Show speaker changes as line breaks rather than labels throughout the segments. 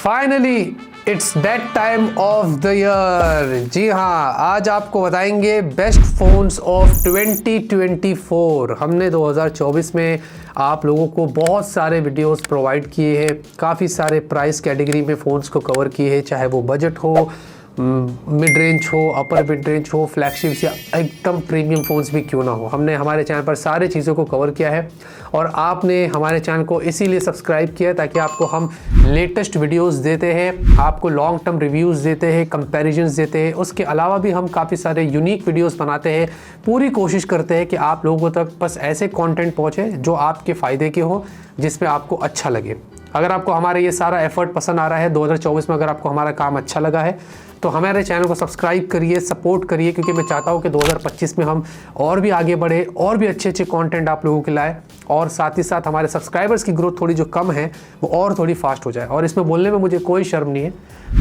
Finally it's that time of the year. जी हाँ, आज आपको बताएंगे बेस्ट फोन्स ऑफ 2024। हमने 2024 में आप लोगों को बहुत सारे वीडियोस प्रोवाइड किए हैं, काफ़ी सारे प्राइस कैटेगरी में फ़ोन्स को कवर किए हैं, चाहे वो बजट हो, मिड रेंज हो, अपर मिड रेंज हो, फ्लैगशिप्स या एकदम प्रीमियम फ़ोन्स भी क्यों ना हो। हमने हमारे चैनल पर सारे चीज़ों को कवर किया है और आपने हमारे चैनल को इसीलिए सब्सक्राइब किया है ताकि आपको हम लेटेस्ट वीडियोस देते हैं, आपको लॉन्ग टर्म रिव्यूज़ देते हैं, कंपैरिजंस देते हैं। उसके अलावा भी हम काफ़ी सारे यूनिक वीडियोस बनाते हैं। पूरी कोशिश करते हैं कि आप लोगों तक बस ऐसे कंटेंट पहुँचे जो आपके फ़ायदे के हो, जिसमें आपको अच्छा लगे। अगर आपको हमारे ये सारा एफर्ट पसंद आ रहा है 2024 में, अगर आपको हमारा काम अच्छा लगा है तो हमारे चैनल को सब्सक्राइब करिए, सपोर्ट करिए, क्योंकि मैं चाहता हूँ कि 2025 में हम और भी आगे बढ़े और भी अच्छे अच्छे कंटेंट आप लोगों के लाए, और साथ ही साथ हमारे सब्सक्राइबर्स की ग्रोथ थोड़ी जो कम है वो और थोड़ी फास्ट हो जाए। और इसमें बोलने में मुझे कोई शर्म नहीं है,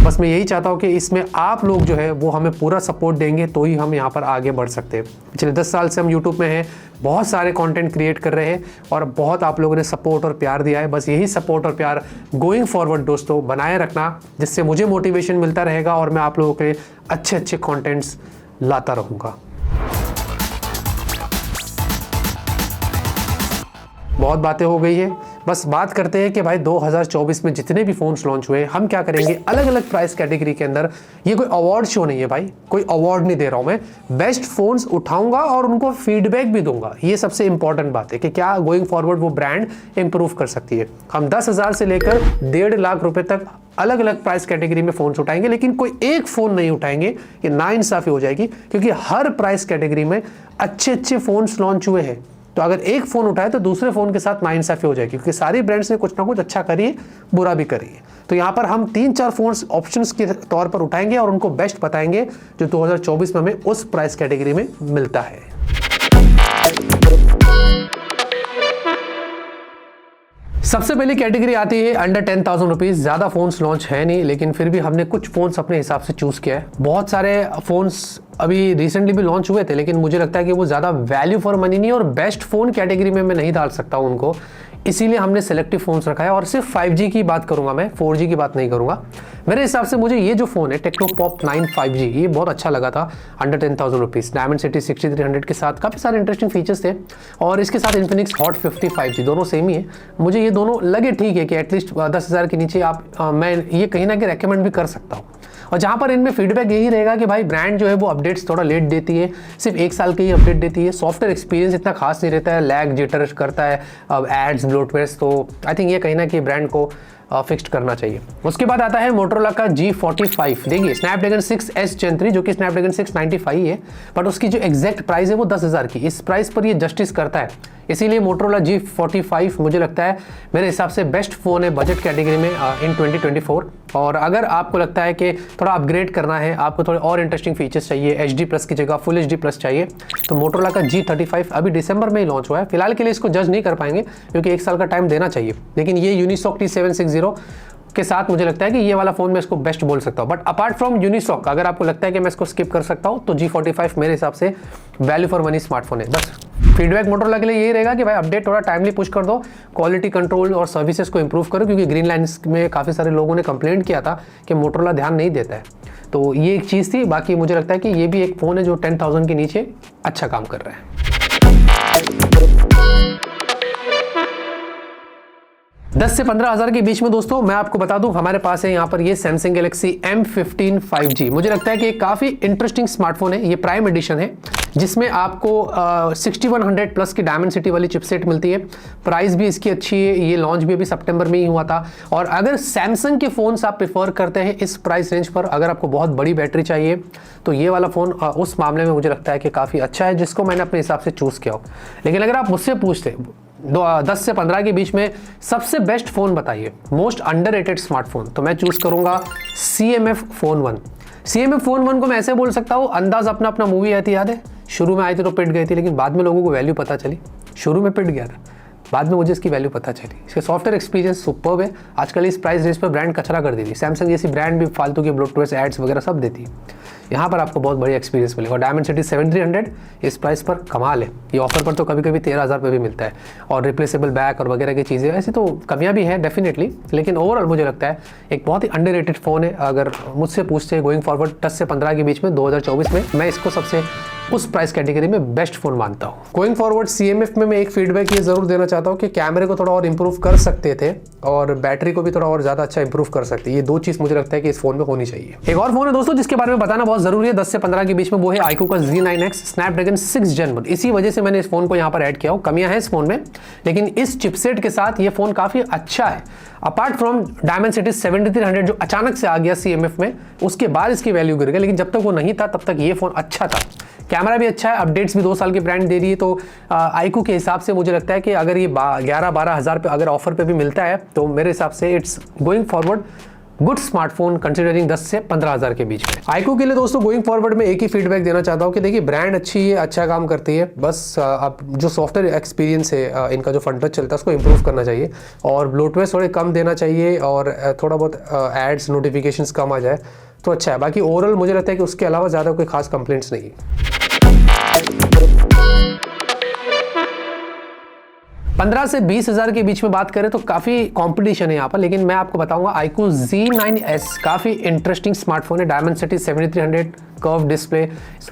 बस मैं यही चाहता हूँ कि इसमें आप लोग जो है वो हमें पूरा सपोर्ट देंगे तो ही हम यहाँ पर आगे बढ़ सकते हैं। पिछले 10 साल से हम यूट्यूब में हैं, बहुत सारे कंटेंट क्रिएट कर रहे हैं और बहुत आप लोगों ने सपोर्ट और प्यार दिया है। बस यही सपोर्ट और प्यार गोइंग फॉरवर्ड दोस्तों बनाए रखना, जिससे मुझे मोटिवेशन मिलता रहेगा और मैं आप लोगों के अच्छे अच्छे कंटेंट्स लाता रहूँगा। बहुत बातें हो गई है, बस बात करते हैं कि भाई 2024 में जितने भी फ़ोन्स लॉन्च हुए हम क्या करेंगे अलग अलग प्राइस कैटेगरी के अंदर। ये कोई अवार्ड शो नहीं है भाई, कोई अवार्ड नहीं दे रहा हूँ मैं। बेस्ट फ़ोन्स उठाऊंगा और उनको फीडबैक भी दूंगा। ये सबसे इंपॉर्टेंट बात है कि क्या गोइंग फॉरवर्ड वो ब्रांड इंप्रूव कर सकती है। हम 10,000 से लेकर 1.5 लाख रुपए तक अलग अलग प्राइस कैटेगरी में फ़ोन्स उठाएंगे, लेकिन कोई एक फ़ोन नहीं उठाएंगे कि नाइंसाफ़ी हो जाएगी, क्योंकि हर प्राइस कैटेगरी में अच्छे अच्छे फ़ोन्स लॉन्च हुए हैं। तो अगर एक फ़ोन उठाए तो दूसरे फ़ोन के साथ नाइंसाफ़ी हो जाएगी, क्योंकि सारी ब्रांड्स ने कुछ ना कुछ अच्छा करी है, बुरा भी करी है। तो यहाँ पर हम 3-4 फ़ोन्स ऑप्शंस के तौर पर उठाएंगे और उनको बेस्ट बताएंगे जो 2024 में हमें उस प्राइस कैटेगरी में मिलता है। सबसे पहली कैटेगरी आती है अंडर 10,000 रुपीज़। ज़्यादा फ़ोन्स लॉन्च है नहीं, लेकिन फिर भी हमने कुछ फ़ोन्स अपने हिसाब से चूज़ किया है। बहुत सारे फ़ोन्स अभी रिसेंटली भी लॉन्च हुए थे, लेकिन मुझे लगता है कि वो ज़्यादा वैल्यू फॉर मनी नहीं, और बेस्ट फ़ोन कैटेगरी में मैं नहीं डाल सकता हूँ उनको, इसीलिए हमने सेलेक्टिव फ़ोन्स रखा है। और सिर्फ 5G की बात करूँगा मैं, 4G की बात नहीं करूँगा। मेरे हिसाब से मुझे ये जो फ़ोन है टेक्नो पॉप 9 5G, ये बहुत अच्छा लगा था। अंडर 10,000 रुपीज़, डायमंड सिटी 6300 के साथ काफ़ी सारे इंटरेस्टिंग फीचर्स थे, और इसके साथ इन्फिनिक्स हॉट 50 5G, दोनों सेम ही है। मुझे ये दोनों लगे ठीक है कि एटलीस्ट 10,000 के नीचे आप मैं ये कहीं ना कहीं रेकमेंड भी कर सकता हूँ। और जहाँ पर इनमें फीडबैक यही रहेगा कि भाई ब्रांड जो है वो अपडेट्स थोड़ा लेट देती है, सिर्फ 1 साल की ही अपडेट देती है। सॉफ्टवेयर एक्सपीरियंस इतना खास नहीं रहता है, लैग जिटर करता है, अब एड्स ब्लोटवेयर्स, तो आई थिंक ये कहीं ना कहीं ब्रांड को फिक्स्ड करना चाहिए। उसके बाद आता है मोटरोला का G45। देखिए स्नैपड्रैगन 6S Gen 3 जो कि स्नैपड्रैगन 695 है, बट उसकी जो एग्जैक्ट प्राइस है वो 10,000 की। इस प्राइस पर ये जस्टिस करता है, इसीलिए मोटरोला G45 मुझे लगता है मेरे हिसाब से बेस्ट फ़ोन है बजट कैटेगरी में इन 2024। और अगर आपको लगता है कि थोड़ा अपग्रेड करना है, आपको थोड़े और इंटरेस्टिंग फीचर्स चाहिए, HD+ की जगह फुल HD+ चाहिए, तो मोटरोला का G35 अभी दिसंबर में ही लॉन्च हुआ है। फिलहाल के लिए इसको जज नहीं कर पाएंगे क्योंकि 1 साल का टाइम देना चाहिए, लेकिन ये यूनिसॉक T760 के साथ मुझे लगता है कि ये वाला फ़ोन मैं इसको बेस्ट बोल सकता हूँ। बट अपार्ट फ्रॉम यूनिसॉक, अगर आपको लगता है कि मैं इसको स्किप कर सकता हूँ, तो G45 मेरे हिसाब से वैल्यू फॉर मनी स्मार्टफोन है। बस फीडबैक मोटरोला के लिए यही रहेगा कि भाई अपडेट थोड़ा टाइमली पुश कर दो, क्वालिटी कंट्रोल और सर्विसेज को इंप्रूव करो, क्योंकि ग्रीन लाइन्स में काफ़ी सारे लोगों ने कंप्लेंट किया था कि मोटरोला ध्यान नहीं देता है। तो ये एक चीज़ थी। बाकी मुझे लगता है कि ये भी एक फ़ोन है जो 10,000 के नीचे अच्छा काम कर रहा है। 10 से 15,000 के बीच में दोस्तों मैं आपको बता दूं, हमारे पास है यहाँ पर ये सैमसंग गैलेक्सी M15 5G। मुझे लगता है कि काफ़ी इंटरेस्टिंग स्मार्टफोन है। ये प्राइम एडिशन है, जिसमें आपको 6100+ की डायमंड सिटी वाली चिपसेट मिलती है। प्राइस भी इसकी अच्छी है, ये लॉन्च भी अभी सितंबर में ही हुआ था। और अगर सैमसंग के फ़ोन्स आप प्रेफर करते हैं इस प्राइस रेंज पर, अगर आपको बहुत बड़ी बैटरी चाहिए, तो ये वाला फ़ोन उस मामले में मुझे लगता है कि काफ़ी अच्छा है, जिसको मैंने अपने हिसाब से चूज़ किया हो। लेकिन अगर आप मुझसे पूछते 10 से 15 के बीच में सबसे बेस्ट फ़ोन बताइए, मोस्ट अंडररेटेड स्मार्टफोन, तो मैं चूज़ करूँगा CMF Phone 1। CMF Phone 1 को मैं ऐसे बोल सकता हूँ, अंदाज़ अपना अपना मूवी आई थी, याद है? शुरू में आई थी तो पिट गई थी, लेकिन बाद में लोगों को वैल्यू पता चली। शुरू में पिट गया था, बाद में मुझे इसकी वैल्यू पता चली। इसके सॉफ्टवेयर एक्सपीरियंस सुपर्ब है। आजकल इस प्राइस रेंज पर ब्रांड कचरा कर देती है, सैमसंग जैसी ब्रांड भी फालतू के ब्लूटूथ एड्स वगैरह सब देती है। यहाँ पर आपको बहुत बढ़िया एक्सपीरियंस मिलेगा। और डायमेंसिटी 7300 इस प्राइस पर कमाल है। ये ऑफर पर तो कभी कभी 13,000 पे भी मिलता है। और रिप्लेसेबल बैक और वगैरह की चीज़ें, ऐसी तो कमियां भी हैं डेफिनेटली, लेकिन ओवरऑल मुझे लगता है एक बहुत ही अंडररेटेड फ़ोन है। अगर मुझसे पूछते हैं गोइंग फॉरवर्ड 10 से 15 के बीच में 2024 में, मैं इसको सबसे उस प्राइस कैटेगरी में बेस्ट फ़ोन मानता हूँ। गोइंग फॉरवर्ड CMF में मैं एक फीडबैक ये ज़रूर देना चाहता हूँ कि कैमरे को थोड़ा और इंप्रूव कर सकते थे और बैटरी को भी थोड़ा और ज़्यादा अच्छा इंप्रूव कर सकते। ये दो चीज़ मुझे लगता है कि इस फोन में होनी चाहिए। एक और फोन है दोस्तों जिसके बारे में बताना बहुत ज़रूरी है 10 से 15 के बीच में, वो है iQOO का Z9X स्नैपड्रैगन 6 Gen 1। इसी वजह से मैंने इस फोन को यहाँ पर ऐड किया हूँ। कमियाँ हैं इस फोन में, लेकिन इस चिपसेट के साथ ये फ़ोन काफ़ी अच्छा है। अपार्ट फ्रॉम डायमेंसिटी 7300 जो अचानक से आ गया CMF में, उसके बाद इसकी वैल्यू गिर गई, लेकिन जब तक वो नहीं था तब तक ये फ़ोन अच्छा था। कैमरा भी अच्छा है, अपडेट्स भी 2 साल की ब्रांड दे रही है। तो iQOO के हिसाब से मुझे लगता है कि अगर ये 11-12 हज़ार पे अगर ऑफर पे भी मिलता है तो मेरे हिसाब से it's going forward good smartphone considering 10 से 15 हज़ार के बीच में। iQOO के लिए दोस्तों गोइंग फॉरवर्ड में एक ही फीडबैक देना चाहता हूँ कि देखिए ब्रांड अच्छी है, अच्छा काम करती है, बस अब जो सॉफ्टवेयर एक्सपीरियंस है इनका जो फ्रंट टच चलता है उसको इंप्रूव करना चाहिए और ब्लूटूथ थोड़े कम देना चाहिए और थोड़ा बहुत एड्स नोटिफिकेशंस कम आ जाए तो अच्छा है। बाकी ओवरऑल मुझे लगता है कि उसके अलावा ज़्यादा कोई खास कंप्लेंट्स नहीं है। 15 से 20 हज़ार के बीच में बात करें तो काफ़ी कंपटीशन है यहाँ पर, लेकिन मैं आपको बताऊंगा iQOO Z9S काफ़ी इंटरेस्टिंग स्मार्टफोन है। डायमेंसिटी 7300, कर्व डिस्प्ले,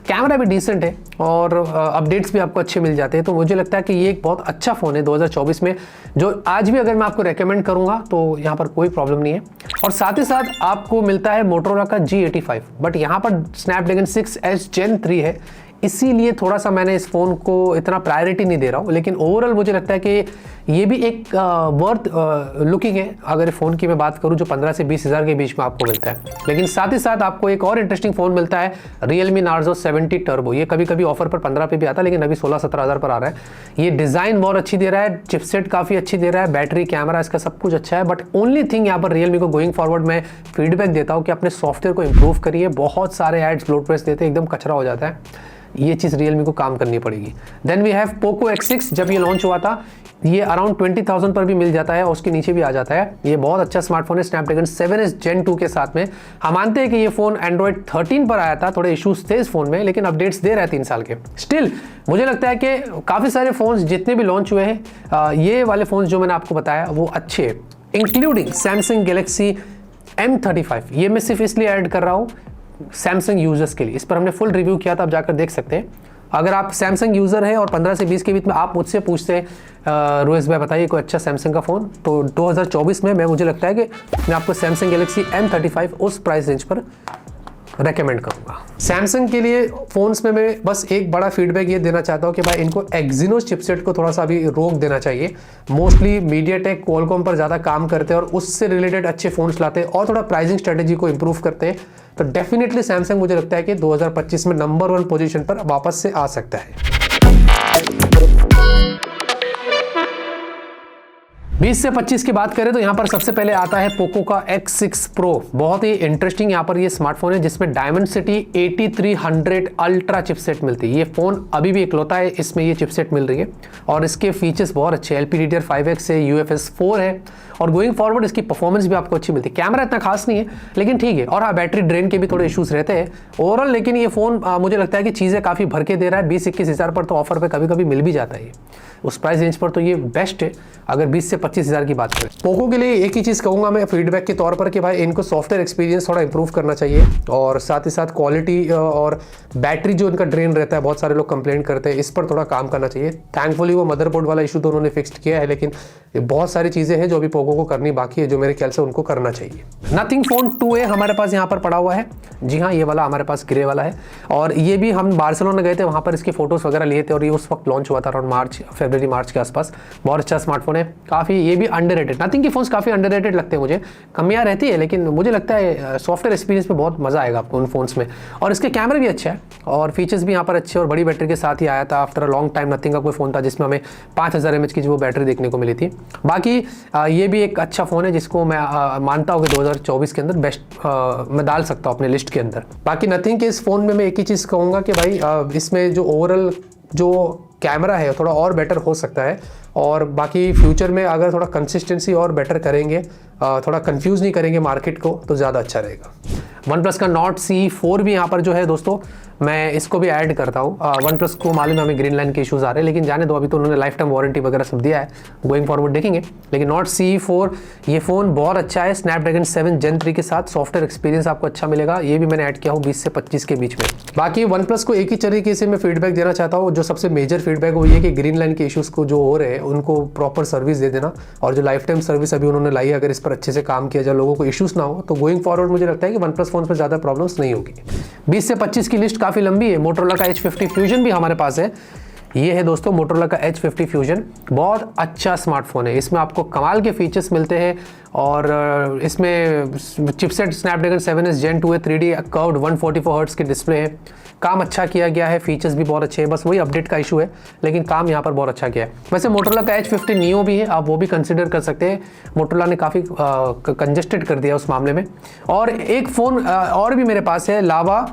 कैमरा भी डिसेंट है और अपडेट्स भी आपको अच्छे मिल जाते हैं। तो मुझे लगता है कि ये एक बहुत अच्छा फ़ोन है 2024 में, जो आज भी अगर मैं आपको रेकमेंड करूँगा तो यहाँ पर कोई प्रॉब्लम नहीं है। और साथ ही साथ आपको मिलता है मोटोरोला का G85, बट यहाँ पर स्नैपड्रैगन 6S Gen 3 है, इसीलिए थोड़ा सा मैंने इस फ़ोन को इतना प्रायोरिटी नहीं दे रहा हूँ। लेकिन ओवरऑल मुझे लगता है कि ये भी एक वर्थ लुकिंग है अगर फ़ोन की मैं बात करूँ, जो 15 से 20 हज़ार के बीच में आपको मिलता है। लेकिन साथ ही साथ आपको एक और इंटरेस्टिंग फ़ोन मिलता है Realme Narzo 70 टर्बो। ये कभी कभी ऑफर पर 15 पे भी आता है, लेकिन अभी 16-17 हज़ार पर आ रहा है। ये डिज़ाइन बहुत अच्छी दे रहा है, चिपसेट काफ़ी अच्छी दे रहा है, बैटरी कैमरा इसका सब कुछ अच्छा है। बट ओनली थिंग यहाँ पर Realme को गोइंग फॉरवर्ड में फीडबैक देता हूँ कि अपने सॉफ्टवेयर को इंप्रूव करिए। बहुत सारे एड्स ब्लूटूथ देते हैं, एकदम कचरा हो जाता है। ये चीज़ Realme को काम करनी पड़ेगी। Then we have Poco X6। जब ये लॉन्च हुआ था ये अराउंड 20,000 पर भी मिल जाता है और उसके नीचे भी आ जाता है। ये बहुत अच्छा स्मार्टफोन है स्नैपड्रैगन 7S Gen 2 के साथ में। हम मानते हैं कि ये फ़ोन Android 13 पर आया था, थोड़े इश्यूज थे इस फ़ोन में, लेकिन अपडेट्स दे रहा है 3 साल के। स्टिल मुझे लगता है कि काफ़ी सारे फ़ोन्स जितने भी लॉन्च हुए हैं, ये वाले फ़ोन्स जो मैंने आपको बताया वो अच्छे हैं, इंक्लूडिंग Samsung Galaxy M35। ये मैं सिर्फ इसलिए ऐड कर रहा हूँ सैमसंग यूजर्स के लिए। इस पर हमने फुल रिव्यू किया था, आप जाकर देख सकते हैं। अगर आप सैमसंग यूज़र हैं और 15 से 20 के बीच में आप मुझसे पूछते हैं रोहित भाई बताइए कोई अच्छा सैमसंग का फ़ोन, तो 2024 में मुझे लगता है कि मैं आपको सैमसंग गैलेक्सी M35 उस प्राइस रेंज पर रेकमेंड करूंगा। सैमसंग के लिए फ़ोन्स में मैं बस एक बड़ा फीडबैक ये देना चाहता हूँ कि भाई इनको एक्जिनोस चिपसेट को थोड़ा सा अभी रोक देना चाहिए। मोस्टली मीडियाटेक क्वालकॉम पर ज़्यादा काम करते हैं और उससे रिलेटेड अच्छे फ़ोन्स लाते हैं और थोड़ा प्राइसिंग स्ट्रेटेजी को इंप्रूव करते हैं, तो डेफिनेटली सैमसंग मुझे लगता है कि 2025 में नंबर 1 पोजीशन पर वापस से आ सकता है। 20 से 25 की बात करें तो यहाँ पर सबसे पहले आता है पोको का X6 Pro। बहुत ही इंटरेस्टिंग यहाँ पर ये स्मार्टफोन है जिसमें डायमेंसिटी 8300 अल्ट्रा चिपसेट मिलती है। ये फ़ोन अभी भी इकलौता है इसमें ये चिपसेट मिल रही है और इसके फीचर्स बहुत अच्छे हैं। LPDDR5X है, UFS 4 है और गोइंग फॉरवर्ड इसकी परफॉर्मेंस भी आपको अच्छी मिलती है। कैमरा इतना खास नहीं है लेकिन ठीक है, और हाँ बैटरी ड्रेन के भी थोड़े इशूज़ रहते हैं ओवरऑल। लेकिन ये फ़ोन मुझे लगता है कि चीज़ें काफ़ी भर के दे रहा है। 20-21 हज़ार पर तो ऑफर पे कभी कभी मिल भी जाता है, उस प्राइस रेंज पर तो ये बेस्ट है अगर 20 से 25 हज़ार की बात करें। पोको के लिए एक ही चीज़ कहूँगा मैं फीडबैक के तौर पर कि भाई इनको सॉफ्टवेयर एक्सपीरियंस थोड़ा इंप्रूव करना चाहिए और साथ ही साथ क्वालिटी और बैटरी जो इनका ड्रेन रहता है, बहुत सारे लोग कंप्लेंट करते हैं, इस पर थोड़ा काम करना चाहिए। थैंकफुली वो मदरबोर्ड वाला इशू तो उन्होंने फिक्स किया है, लेकिन बहुत सारी चीज़ें हैं जो अभी पोको को करनी बाकी है, जो मेरे ख्याल से उनको करना चाहिए। नथिंग फ़ोन 2A हमारे पास यहाँ पर पड़ा हुआ है। जी हाँ, ये वाला हमारे पास ग्रे वाला है और ये भी हम बार्सिलोना गए थे, वहाँ पर इसके फोटोज़ वगैरह लिए थे और ये उस वक्त लॉन्च हुआ था अराउंड फरवरी मार्च के आसपास। बहुत अच्छा स्मार्टफोन है, काफ़ी ये भी अंडररेटेड। नथिंग के फोन्स काफ़ी अंडररेटेड लगते हैं मुझे, कमियाँ रहती है लेकिन मुझे लगता है सॉफ्टवेयर एक्सपीरियंस में बहुत मज़ा आएगा आपको उन फोन्स में। और इसके कैमरे भी अच्छे हैं और फीचर्स भी यहाँ पर अच्छे और बड़ी बैटरी के साथ ही आया था। After a long time nothing का कोई फ़ोन था जिसमें हमें 5000 mAh की जो बैटरी देखने को मिली थी। बाकी ये भी एक अच्छा फ़ोन है जिसको मैं मानता हूँ कि 2024 के अंदर बेस्ट मैं डाल सकता हूँ अपने लिस्ट के अंदर। बाकी नथिंग के इस फ़ोन में मैं एक ही चीज़ कहूँगा कि भाई इसमें जो ओवरऑल जो कैमरा है थोड़ा और बेटर हो सकता है और बाकी फ्यूचर में अगर थोड़ा कंसिस्टेंसी और बेटर करेंगे, थोड़ा कंफ्यूज नहीं करेंगे मार्केट को, तो ज़्यादा अच्छा रहेगा। वन प्लस का नॉट C4 भी यहाँ पर जो है दोस्तों, मैं इसको भी ऐड करता हूँ। वन प्लस को मालूम है हमें ग्रीन लाइन के इश्यूज़ आ रहे हैं, लेकिन जाने दो, अभी तो उन्होंने लाइफ टाइम वारंटी वगैरह सब दिया है, गोइंग फॉरवर्ड देखेंगे। लेकिन नॉट C4 ये फ़ोन बहुत अच्छा है, स्नैपड्रैगन 7 Gen 3 के साथ सॉफ्टवेयर एक्सपीरियंस आपको अच्छा मिलेगा। ये भी मैंने ऐड किया हूँ 20 से 25 के बीच में। बाकी वन प्लस को एक ही तरीके से मैं फीडबैक देना चाहता हूँ, जो सबसे मेजर फीडबैक वो ये कि ग्रीन लाइन के इशूज़ को जो हो रहे हैं उनको प्रॉपर सर्विस दे देना, और जो लाइफ टाइम सर्विस अभी उन्होंने लाई है, अगर इस पर अच्छे से काम किया जाए, लोगों को इशूज़ ना हो, तो गोइंग फॉरवर्ड मुझे लगता है कि वन प्लस फोन पर ज़्यादा प्रॉब्लम्स नहीं होगी। 20 से 25 की लिस्ट काफ़ी लंबी है। मोटोरोला का H50 फ्यूजन भी हमारे पास है। ये है दोस्तों मोटोरोला का H50 फ्यूजन, बहुत अच्छा स्मार्टफोन है। इसमें आपको कमाल के फीचर्स मिलते हैं, और इसमें चिपसेट स्नैपड्रैगन 7S Gen 2 है, 3D कर्व्ड 144 हर्ट्ज की डिस्प्ले है, काम अच्छा किया गया है, फीचर्स भी बहुत अच्छे हैं, बस वही अपडेट का इशू है, लेकिन काम यहाँ पर बहुत अच्छा किया है। वैसे मोटोरोला का H50 Neo भी है, आप वो भी कंसिडर कर सकते हैं। मोटोरोला ने काफ़ी कंजेस्टेड कर दिया उस मामले में। और एक फ़ोन और भी मेरे पास है, लावा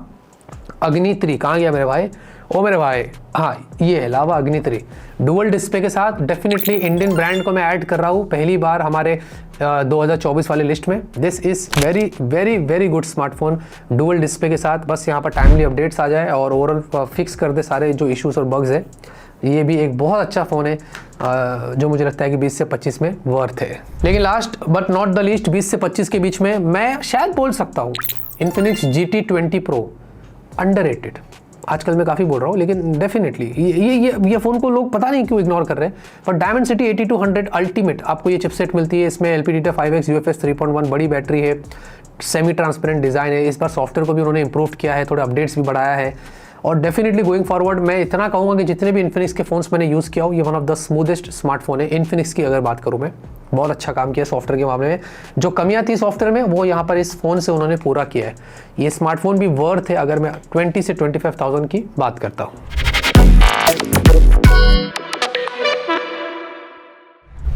अग्नि 3। कहाँ गया मेरे भाई? ओ मेरे भाई, हाँ ये है लावा अग्नि 3 डुअल डिस्प्ले के साथ। डेफिनेटली इंडियन ब्रांड को मैं ऐड कर रहा हूँ पहली बार हमारे 2024 वाले लिस्ट में। This is very very very good smartphone dual display के साथ। बस यहाँ पर टाइमली अपडेट्स आ जाए और ओवरऑल फिक्स कर दे सारे जो इश्यूज और बग्स है। ये भी एक बहुत अच्छा फ़ोन है जो मुझे लगता है कि 20 से 25 में वर्थ है। लेकिन last but not the least 20 से 25 के बीच में मैं शायद बोल सकता हूँ इन्फिनिक्स GT20 Pro अंडररेटेड। आजकल मैं काफ़ी बोल रहा हूँ, लेकिन डेफिनेटली ये फ़ोन को लोग पता नहीं क्यों इग्नोर कर रहे हैं। पर डायमेंसिटी 8200 अल्टीमेट आपको ये चिपसेट मिलती है। इसमें LPDDR5X UFS 3.1 बड़ी बैटरी है, सेमी ट्रांसपेरेंट डिज़ाइन है। इस बार सॉफ्टवेयर को भी उन्होंने इंप्रूव किया है, थोड़े अपडेट्स भी बढ़ाया है। और डेफिनेटली गोइंग फॉरवर्ड मैं इतना कहूँगा कि जितने भी इन्फिनिक्स के फ़ोन्स मैंने यूज़ किया हो, ये one of the smoothest smartphone है। इन्फिनिक्स की अगर बात करूँ मैं, बहुत अच्छा काम किया सॉफ्टवेयर के मामले में। जो कमियां थी सॉफ्टवेयर में वो यहाँ पर इस फ़ोन से उन्होंने पूरा किया है। ये स्मार्टफोन भी वर्थ है अगर मैं 20 से 25,000 की बात करता हूँ।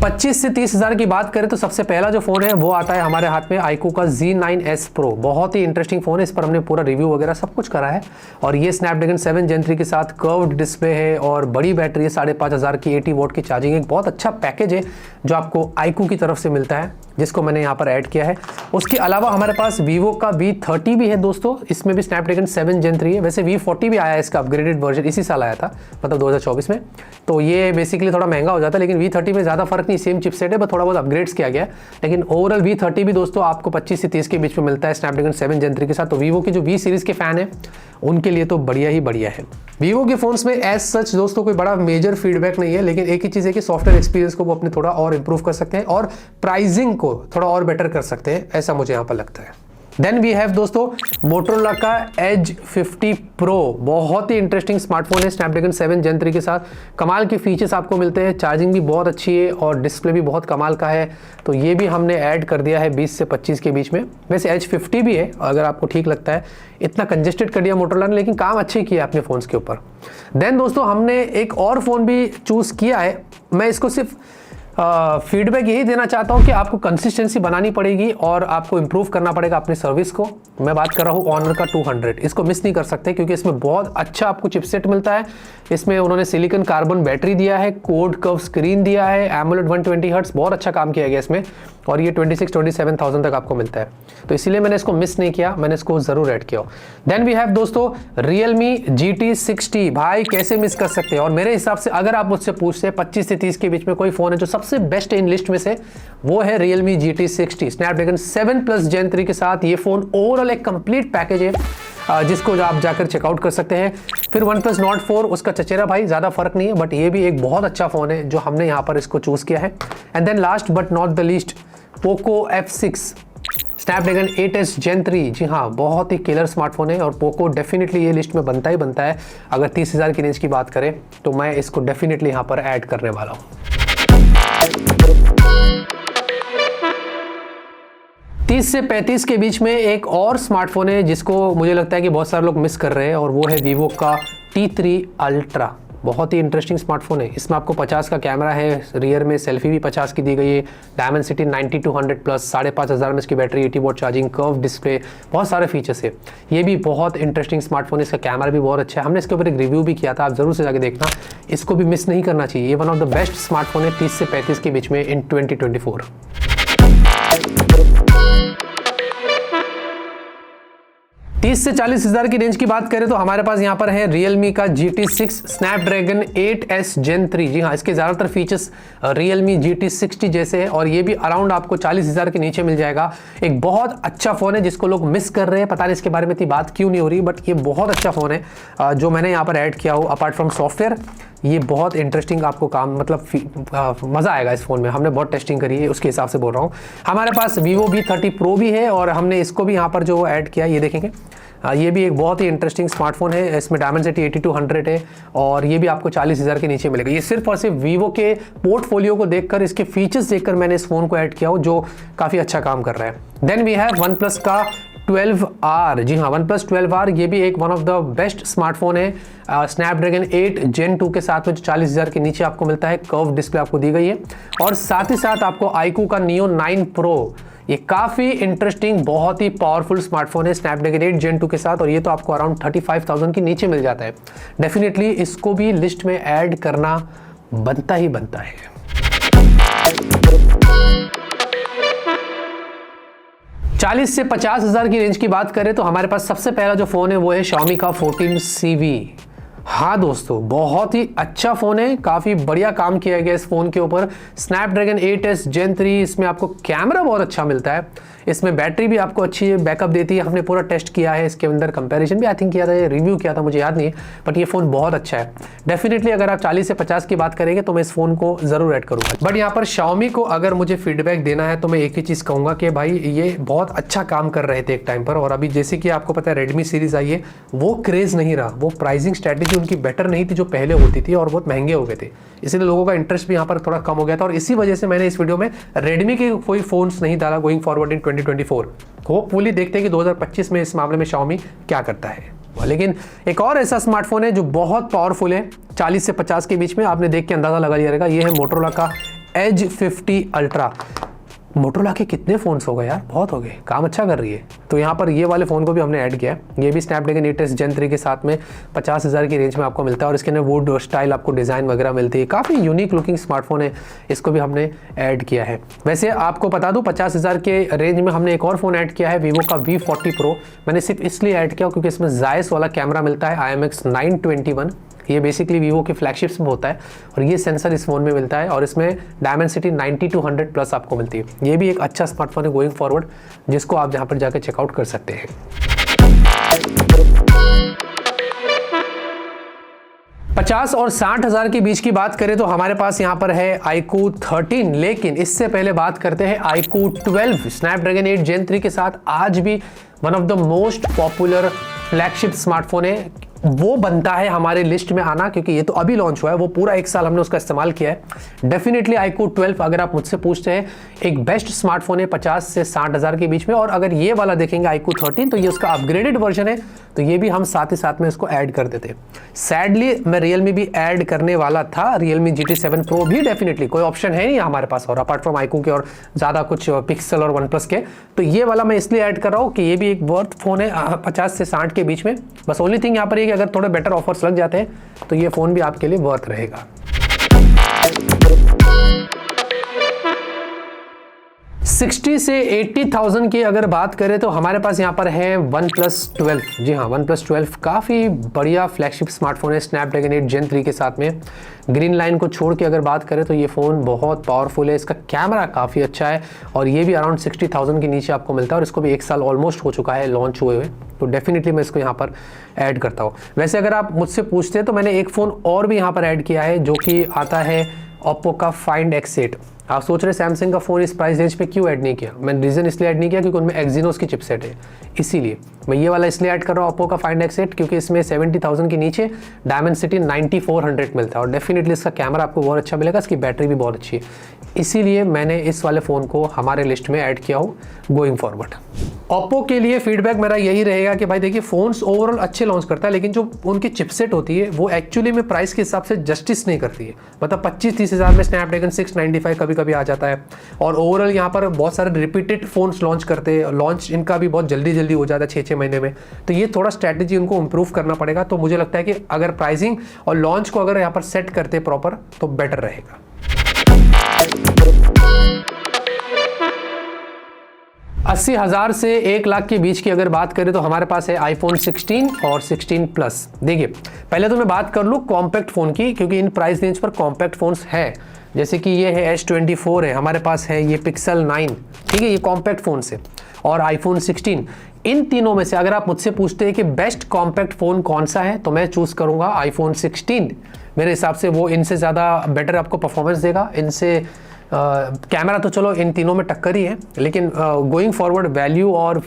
25 से 30,000 की बात करें तो सबसे पहला जो फ़ोन है वो आता है हमारे हाथ में iQOO का Z9S Pro। बहुत ही इंटरेस्टिंग फ़ोन है, इस पर हमने पूरा रिव्यू वगैरह सब कुछ करा है। और ये स्नैपड्रैगन 7 Gen 3 के साथ कर्व्ड डिस्प्ले है और बड़ी बैटरी है, 5,500 की 80 वॉट की चार्जिंग। एक बहुत अच्छा पैकेज है जो आपको iQOO की तरफ से मिलता है, जिसको मैंने यहाँ पर ऐड किया है। उसके अलावा हमारे पास Vivo का V30 भी है दोस्तों, इसमें भी स्नैपड्रैगन 7 Gen 3 है। वैसे V40 भी आया है, इसका अपग्रेडेड वर्जन इसी साल आया था, मतलब 2024 में। तो ये बेसिकली थोड़ा महंगा हो जाता है, लेकिन V30 में ज़्यादा फर्क नहीं, सेम चिपसेट है, बस थोड़ा बहुत अपग्रेड्स किया गया है। लेकिन ओवरऑल V30 भी दोस्तों आपको 25 से 30 के बीच में मिलता है स्नैपड्रैगन 7 Gen 3 के साथ। तो Vivo के जो V सीरीज़ के फ़ैन है उनके लिए तो बढ़िया ही बढ़िया है। Vivo के फ़ोन्स में एज सच दोस्तों कोई बड़ा मेजर फीडबैक नहीं है, लेकिन एक ही चीज़ है कि सॉफ्टवेयर एक्सपीरियंस को वो अपने थोड़ा और इंप्रूव कर सकते हैं और प्राइसिंग को थोड़ा और बेटर कर सकते हैं, ऐसा मुझे यहाँ पर लगता है। देन वी हैव दोस्तों मोटोरोला का Edge 50 Pro। बहुत ही इंटरेस्टिंग स्मार्टफोन है स्नैपड्रैगन 7 Gen 3 के साथ। कमाल के फीचर्स आपको मिलते हैं, चार्जिंग भी बहुत अच्छी है और डिस्प्ले भी बहुत कमाल का है। तो ये भी हमने ऐड कर दिया है 20 से 25 के बीच में। वैसे H50 भी है अगर आपको ठीक लगता है। इतना कंजेस्टेड कर दिया मोटोरोला ने, लेकिन काम अच्छे किया अपने फ़ोन्स के ऊपर। देन दोस्तों हमने एक और फ़ोन भी चूज़ किया है। मैं इसको सिर्फ फीडबैक यही देना चाहता हूँ कि आपको कंसिस्टेंसी बनानी पड़ेगी और आपको इंप्रूव करना पड़ेगा अपनी सर्विस को। मैं बात कर रहा हूँ ऑनर का 200। इसको मिस नहीं कर सकते क्योंकि इसमें बहुत अच्छा आपको चिपसेट मिलता है। इसमें उन्होंने सिलिकॉन कार्बन बैटरी दिया है, कोड कर्व स्क्रीन दिया है, एमोलेड 120 हर्ट्ज, बहुत अच्छा काम किया गया इसमें। और ये 26-27,000 तक आपको मिलता है, तो इसीलिए मैंने इसको मिस नहीं किया, मैंने इसको ज़रूर ऐड किया। देन वी हैव दोस्तों Realme GT60। भाई कैसे मिस कर सकते हैं। और मेरे हिसाब से अगर आप मुझसे पूछते हैं 25 से 30 के बीच में कोई फ़ोन है जो सबसे बेस्ट है इन लिस्ट में से, वो है Realme GT60 स्नैपड्रैगन 7+ Gen 3 के साथ। ये फ़ोन ओवरऑल एक कंप्लीट पैकेज है जिसको आप जाकर चेकआउट कर सकते हैं। फिर OnePlus Nord 4, उसका चचेरा भाई, ज़्यादा फर्क नहीं है, बट ये भी एक बहुत अच्छा फ़ोन है जो हमने यहाँ पर इसको चूज़ किया है। And then last but not the least Poco F6 Snapdragon 8S Gen 3। जी हाँ, बहुत ही किलर स्मार्टफोन है और पोको डेफिनेटली ये लिस्ट में बनता ही बनता है। अगर 30,000 की रेंज की बात करें तो मैं इसको डेफिनेटली यहाँ पर ऐड करने वाला हूँ। 30 से 35 के बीच में एक और स्मार्टफोन है जिसको मुझे लगता है कि बहुत सारे लोग मिस कर रहे हैं, और वो है Vivo का T3 Ultra। बहुत ही इंटरेस्टिंग स्मार्टफोन है। इसमें आपको 50 का कैमरा है, रियर में सेल्फी भी 50 की दी गई है, डायमेंसिटी 9200 प्लस, 5500 mAh की battery, 80 watt charging, curve display, बहुत सारे फीचर्स है। ये भी बहुत इंटरेस्टिंग स्मार्टफोन है, इसका कैमरा भी बहुत अच्छा है। हमने इसके ऊपर एक रिव्यू भी किया था, आप जरूर से जाके देखना, इसको भी मिस नहीं करना चाहिए। ये one of the best smartphone है 30 से 35 के बीच में इन 2024। 30 से 40 हज़ार की रेंज की बात करें तो हमारे पास यहाँ पर है Realme का GT6 Snapdragon 8S Gen 3। जी हाँ, इसके ज़्यादातर फीचर्स Realme GT60 जैसे है और ये भी अराउंड आपको 40 हज़ार के नीचे मिल जाएगा। एक बहुत अच्छा फ़ोन है जिसको लोग मिस कर रहे हैं, पता नहीं इसके बारे में इतनी बात क्यों नहीं हो रही, बट ये बहुत अच्छा फ़ोन है जो मैंने यहाँ पर ऐड किया हो। अपार्ट फ्रॉम सॉफ्टवेयर ये बहुत इंटरेस्टिंग आपको काम, मतलब मज़ा आएगा इस फ़ोन में। हमने बहुत टेस्टिंग करी है, उसके हिसाब से बोल रहा हूँ। हमारे पास Vivo V30 Pro भी है और हमने इसको भी यहाँ पर जो ऐड किया ये देखेंगे। ये भी एक बहुत ही इंटरेस्टिंग स्मार्टफोन है, इसमें डायमेंसिटी 8200 है और ये भी आपको 40 हज़ार के नीचे मिलेगा। ये सिर्फ और सिर्फ Vivo के पोर्टफोलियो को देखकर, इसके फीचर्स देखकर मैंने इस फ़ोन को ऐड किया हो, जो काफ़ी अच्छा काम कर रहा है। देन वी हैव OnePlus का 12R। जी हाँ, OnePlus 12R ये भी एक one of the best smartphone है Snapdragon 8 Gen 2 के साथ में, जो 40 हज़ार के नीचे आपको मिलता है। कर्व डिस्प्ले आपको दी गई है और साथ ही साथ आपको iQOO का Neo 9 Pro, ये काफ़ी इंटरेस्टिंग, बहुत ही पावरफुल स्मार्टफोन है Snapdragon 8 Gen 2 के साथ और ये तो आपको अराउंड 35,000 के नीचे मिल जाता है। डेफिनेटली इसको भी लिस्ट में ऐड करना बनता ही बनता है। चालीस से 50 हज़ार की रेंज की बात करें तो हमारे पास सबसे पहला जो फ़ोन है वो है Xiaomi का 14CV। हाँ दोस्तों, बहुत ही अच्छा फ़ोन है, काफ़ी बढ़िया काम किया गया इस फ़ोन के ऊपर। Snapdragon 8S Gen 3, इसमें आपको कैमरा बहुत अच्छा मिलता है, इसमें बैटरी भी आपको अच्छी बैकअप देती है। हमने पूरा टेस्ट किया है, इसके अंदर कंपैरिजन भी आई थिंक किया था, रिव्यू किया था, मुझे याद नहीं है, बट ये फ़ोन बहुत अच्छा है। डेफिनेटली अगर आप 40 से 50 की बात करेंगे तो मैं इस फ़ोन को ज़रूर ऐड करूँगा। बट यहाँ पर Xiaomi को अगर मुझे फीडबैक देना है तो मैं एक ही चीज़ कहूँगा कि भाई ये बहुत अच्छा काम कर रहे थे एक टाइम पर, और अभी जैसे कि आपको पता है रेडमी सीरीज़ आई है, वो क्रेज़ नहीं रहा, वो प्राइसिंग स्ट्रैटेजी उनकी बेटर नहीं थी जो पहले होती थी और बहुत महंगे हो गए थे, इसलिए लोगों का इंटरेस्ट भी यहाँ पर थोड़ा कम हो गया था। और इसी वजह से मैंने इस वीडियो में रेडमी के कोई फ़ोन्स नहीं डाला गोइंग फॉरवर्ड इन 2024। होपफुली देखते हैं कि 2025 में इस मामले में Xiaomi क्या करता है। लेकिन एक और ऐसा स्मार्टफोन है जो बहुत पावरफुल है 40 से 50 के बीच में, आपने देख के अंदाजा लगा लिया रहेगा, ये है मोटोरोला का Edge 50 Ultra। मोटोरोला के कितने फ़ोन्स हो गए यार, बहुत हो गए, काम अच्छा कर रही है। तो यहाँ पर ये वाले फ़ोन को भी हमने ऐड किया है। ये भी Snapdragon 8S Gen 3 के साथ में 50 हज़ार की रेंज में आपको मिलता है और इसके अंदर वुड स्टाइल आपको डिज़ाइन वगैरह मिलती है, काफ़ी यूनिक लुकिंग स्मार्टफोन है, इसको भी हमने ऐड किया है। वैसे आपको बता दूँ 50 हज़ार के रेंज में हमने एक और फ़ोन ऐड किया है, Vivo का V40 Pro। मैंने सिर्फ इसलिए ऐड किया क्योंकि इसमें जायस वाला कैमरा मिलता है, IMX 921। ये बेसिकली Vivo के फ्लैगशिप्स में होता है और ये सेंसर इस फ़ोन में मिलता है और इसमें डायमेंसिटी 9200 प्लस आपको मिलती है। ये भी एक अच्छा स्मार्टफोन है गोइंग फॉरवर्ड, जिसको आप जहाँ पर जाकर चेकआउट कर सकते हैं। 50 और 60 हज़ार के बीच की बात करें तो हमारे पास यहाँ पर है iQOO 13, लेकिन इससे पहले बात करते हैं iQOO 12 Snapdragon 8 Gen 3 के साथ। आज भी one of the most popular flagship smartphone है, वो बनता है हमारे लिस्ट में आना, क्योंकि ये तो अभी लॉन्च हुआ है, वो पूरा एक साल हमने उसका इस्तेमाल किया है। डेफिनेटली iQOO 12 अगर आप मुझसे पूछते हैं एक बेस्ट स्मार्टफोन है 50 से 60 हज़ार के बीच में। और अगर ये वाला देखेंगे iQOO 13 तो ये उसका अपग्रेडेड वर्जन है, तो ये भी हम साथ ही साथ में इसको ऐड कर देते। सैडली मैं Realme भी ऐड करने वाला था, Realme GT7 Pro भी, डेफिनेटली कोई ऑप्शन है नहीं हमारे पास और अपार्ट फ्रॉम iQOO के और ज़्यादा कुछ पिक्सल और OnePlus के, तो ये वाला मैं इसलिए ऐड कर रहा हूँ कि ये भी एक वर्थ फ़ोन है 50 से 60 के बीच में। बस ओनली थिंग यहाँ पर ये कि अगर थोड़े बेटर ऑफर्स लग जाते हैं तो ये फ़ोन भी आपके लिए वर्थ रहेगा। 60 से 80,000 की अगर बात करें तो हमारे पास यहाँ पर है OnePlus 12। जी हाँ, OnePlus 12 काफ़ी बढ़िया फ्लैगशिप स्मार्टफोन है Snapdragon 8 Gen 3 के साथ में। ग्रीन लाइन को छोड़ के अगर बात करें तो ये फ़ोन बहुत पावरफुल है, इसका कैमरा काफ़ी अच्छा है और ये भी अराउंड 60,000 के नीचे आपको मिलता है और इसको भी एक साल ऑलमोस्ट हो चुका है लॉन्च हुए हुए, तो डेफिनेटली मैं इसको यहाँ पर ऐड करता हूँ। वैसे अगर आप मुझसे पूछते हैं तो मैंने एक फ़ोन और भी यहाँ पर ऐड किया है जो कि आता है Oppo का Find X8। आप सोच रहे सैमसंग का फ़ोन इस प्राइस रेंज पे क्यों ऐड नहीं किया? मैंने रीज़न इसलिए ऐड नहीं किया क्योंकि उनमें एक्जीनोस की चिपसेट है, इसीलिए मैं ये वाला इसलिए ऐड कर रहा हूँ Oppo का Find X8, क्योंकि इसमें 70,000 के नीचे डायमेंसिटी 9400 मिलता है और डेफिनेटली इसका कैमरा आपको बहुत अच्छा मिलेगा, इसकी बैटरी भी बहुत अच्छी है, इसीलिए मैंने इस वाले फ़ोन को हमारे लिस्ट में ऐड किया हो गोइंग फॉरवर्ड। ओप्पो के लिए फीडबैक मेरा यही रहेगा कि भाई देखिए फ़ोन्स ओवरऑल अच्छे लॉन्च करता है, लेकिन जो उनकी चिपसेट होती है वो एक्चुअली में प्राइस के हिसाब से जस्टिस नहीं करती है। मतलब 25-30 हज़ार में स्नैपड्रैगन 695 कभी कभी आ जाता है, और ओवरऑल यहाँ पर बहुत सारे रिपीटेड फ़ोन्स लॉन्च करते हैं, लॉन्च इनका भी बहुत जल्दी जल्दी हो जाता है 6-6 महीने में। तो ये थोड़ा स्ट्रैटेजी उनको इंप्रूव करना पड़ेगा। तो मुझे लगता है कि अगर प्राइसिंग और लॉन्च को अगर यहाँ पर सेट करते प्रॉपर तो बेटर रहेगा। 80,000 से 1 लाख के बीच की अगर बात करें तो हमारे पास है आईफोन 16 और 16 प्लस। देखिए पहले तो मैं बात कर लूँ कॉम्पैक्ट फ़ोन की, क्योंकि इन प्राइस रेंज पर कॉम्पैक्ट फ़ोन्स है। जैसे कि ये है S24 है, हमारे पास है ये पिक्सल 9, ठीक है, ये कॉम्पैक्ट फ़ोन्स है, और आईफोन 16। इन तीनों में से अगर आप मुझसे पूछते हैं कि बेस्ट कॉम्पैक्ट फ़ोन कौन सा है, तो मैं चूज़ करूँगा आईफोन 16। मेरे हिसाब से वो इनसे ज़्यादा बेटर आपको परफॉर्मेंस देगा। इनसे कैमरा तो चलो इन तीनों में टक्कर ही है, लेकिन गोइंग फॉरवर्ड वैल्यू और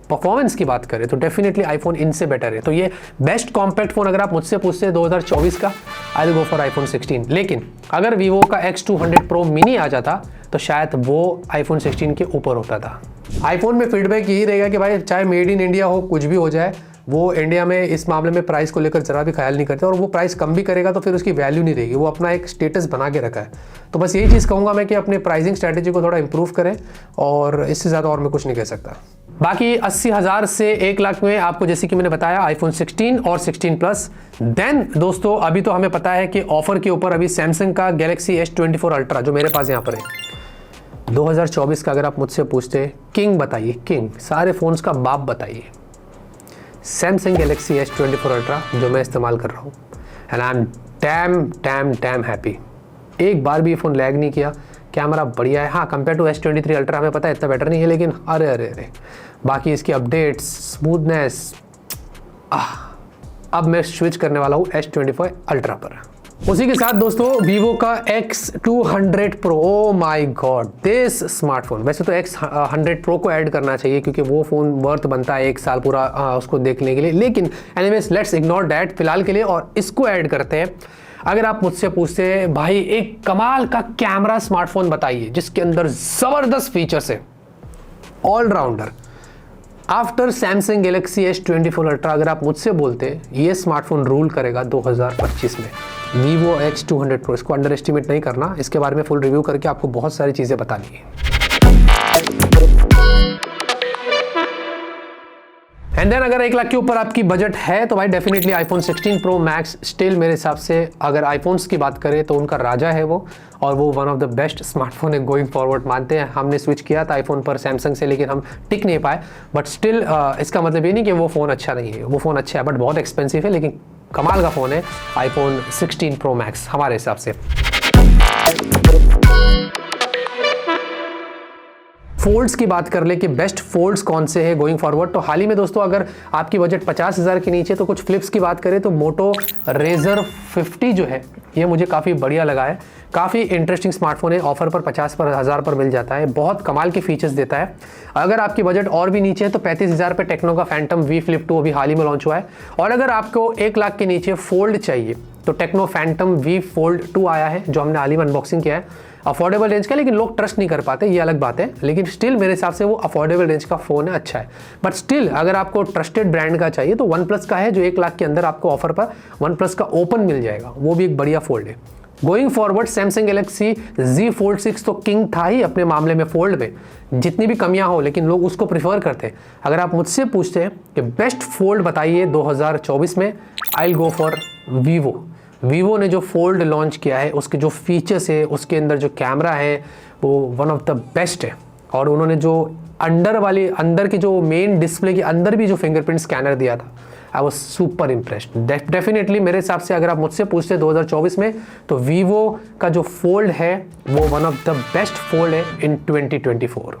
परफॉर्मेंस की बात करें तो डेफिनेटली आईफोन इनसे बेटर है। तो ये बेस्ट कॉम्पैक्ट फ़ोन अगर आप मुझसे पूछते हैं 2024 का, I will go for iPhone 16। लेकिन अगर वीवो का X200 Pro मिनी आ जाता तो शायद वो आईफोन 16 के ऊपर होता था। आईफोन में फीडबैक यही रहेगा कि भाई चाहे मेड इन इंडिया हो, कुछ भी हो जाए, वो इंडिया में इस मामले में प्राइस को लेकर ज़रा भी ख्याल नहीं करते, और वो प्राइस कम भी करेगा तो फिर उसकी वैल्यू नहीं रहेगी। वो अपना एक स्टेटस बना के रखा है। तो बस यही चीज़ कहूँगा मैं कि अपने प्राइसिंग स्ट्रैटेजी को थोड़ा इंप्रूव करें, और इससे ज़्यादा और मैं कुछ नहीं कह सकता। बाकी 80,000 से 1 लाख में आपको जैसे कि मैंने बताया आईफोन 16 और 16 प्लस। देन दोस्तों अभी तो हमें पता है कि ऑफर के ऊपर अभी सैमसंग का गैलेक्सी S24 अल्ट्रा जो मेरे पास यहाँ पर है 2024 का, अगर आप मुझसे पूछते हैं किंग बताइए, किंग सारे फ़ोन्स का बाप बताइए, सैमसंग गैलेक्सी S24 अल्ट्रा जो मैं इस्तेमाल कर रहा हूँ, and I am damn happy. एक बार भी ये फ़ोन लैग नहीं किया, कैमरा बढ़िया है। हाँ, कंपेयर टू S23 अल्ट्रा हमें पता है इतना बेटर नहीं है, लेकिन अरे अरे अरे बाकी इसकी अपडेट्स, स्मूथनेस, अब मैं स्विच करने वाला हूँ S24 अल्ट्रा पर। उसी के साथ दोस्तों वीवो का X200 Pro, oh my God this smartphone. वैसे तो X100 Pro को ऐड करना चाहिए क्योंकि वो फ़ोन वर्थ बनता है 1 साल पूरा उसको देखने के लिए, लेकिन एनीवेज लेट्स इग्नोर दैट फिलहाल के लिए, और इसको ऐड करते हैं। अगर आप मुझसे पूछते हैं भाई एक कमाल का कैमरा स्मार्टफोन बताइए जिसके अंदर ज़बरदस्त फीचर्स है, allrounder, after Samsung Galaxy S24 ultra, अगर आप मुझसे बोलते ये स्मार्टफोन रूल करेगा 2025 में, वीवो X200 Pro। इसको अंडर एस्टिमेट नहीं करना, इसके बारे में फुल रिव्यू करके आपको बहुत सारी चीज़ें बतानी है। एंड देन अगर 1 लाख के ऊपर आपकी बजट है तो भाई definitely iPhone 16 Pro Max still मेरे हिसाब से अगर आईफोन्स की बात करें तो उनका राजा है वो, और वो one of the best smartphone है गोइंग फॉरवर्ड मानते हैं। हमने स्विच किया था आईफोन पर सैमसंग से, लेकिन हम टिक नहीं पाए, बट स्टिल इसका मतलब ये नहीं कि वो फ़ोन अच्छा नहीं है, वो फ़ोन अच्छा है बट बहुत एक्सपेंसिव है, लेकिन कमाल का फ़ोन है आईफोन 16 Pro Max हमारे हिसाब से। फोल्ड्स की बात कर ले कि बेस्ट फोल्ड्स कौन से हैं गोइंग फॉरवर्ड, तो हाल ही में दोस्तों अगर आपकी बजट 50,000 के नीचे तो कुछ फ्लिप्स की बात करें तो मोटो रेजर 50 जो है ये मुझे काफ़ी बढ़िया लगा है। काफ़ी इंटरेस्टिंग स्मार्टफोन है, ऑफर पर 50,000 पर मिल जाता है, बहुत कमाल के फीचर्स देता है। अगर आपकी बजट और भी नीचे है तो 35,000 पे टेक्नो का फैंटम V Flip 2 अभी हाल ही में लॉन्च हुआ है, और अगर आपको 1 लाख के नीचे फोल्ड चाहिए तो टेक्नो फैंटम V Fold 2 आया है जो हमने हाल ही में अनबॉक्सिंग किया है। अफोर्डेबल रेंज का, लेकिन लोग ट्रस्ट नहीं कर पाते, ये अलग बात है, लेकिन स्टिल मेरे हिसाब से वो अफोर्डेबल रेंज का फ़ोन है, अच्छा है। बट स्टिल अगर आपको ट्रस्टेड ब्रांड का चाहिए तो वन प्लस का है जो 1 लाख के अंदर आपको ऑफर पर वन प्लस का ओपन मिल जाएगा, वो भी एक बढ़िया फोल्ड है। Going forward Samsung Galaxy Z Fold 6 तो किंग था ही अपने मामले में फोल्ड में, जितनी भी कमियां हो लेकिन लोग उसको प्रीफर करते हैं। अगर आप मुझसे पूछते हैं कि बेस्ट फोल्ड बताइए 2024 में, I will go for Vivo ने जो फोल्ड लॉन्च किया है उसके जो फीचर्स है, उसके अंदर जो कैमरा है वो वन ऑफ द बेस्ट है, और उन्होंने जो अंदर की जो मेन डिस्प्ले के अंदर भी जो फिंगरप्रिंट स्कैनर दिया था, I was super impressed. Definitely मेरे हिसाब से अगर आप मुझसे पूछते हैं 2024 में तो वीवो का जो फोल्ड है वो one of the best fold है इन 2024।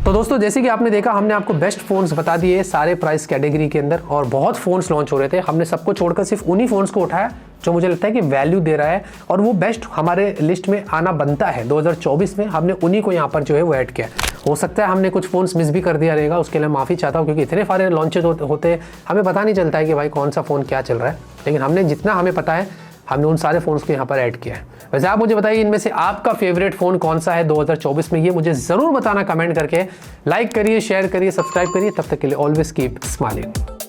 तो दोस्तों जैसे कि आपने देखा हमने आपको बेस्ट फ़ोन्स बता दिए सारे प्राइस कैटेगरी के अंदर, और बहुत फ़ोन्स लॉन्च हो रहे थे, हमने सबको छोड़कर सिर्फ उन्हीं फ़ोन्स को उठाया जो मुझे लगता है कि वैल्यू दे रहा है और वो बेस्ट हमारे लिस्ट में आना बनता है 2024 में। हमने उन्हीं को यहाँ पर जो है वो ऐड किया। हो सकता है हमने कुछ फ़ोन्स मिस भी कर दिया रहेगा, उसके लिए माफ़ी चाहता हूँ, क्योंकि इतने सारे लॉन्चेज होते हमें पता नहीं चलता है कि भाई कौन सा फ़ोन क्या चल रहा है, लेकिन हमने जितना हमें पता है हमने उन सारे फ़ोन्स को यहाँ पर ऐड किया है। वैसे आप मुझे बताइए इनमें से आपका फेवरेट फ़ोन कौन सा है 2024 में, ये मुझे ज़रूर बताना कमेंट करके। लाइक करिए, शेयर करिए, सब्सक्राइब करिए। तब तक के लिए ऑलवेज कीप स्माइलिंग।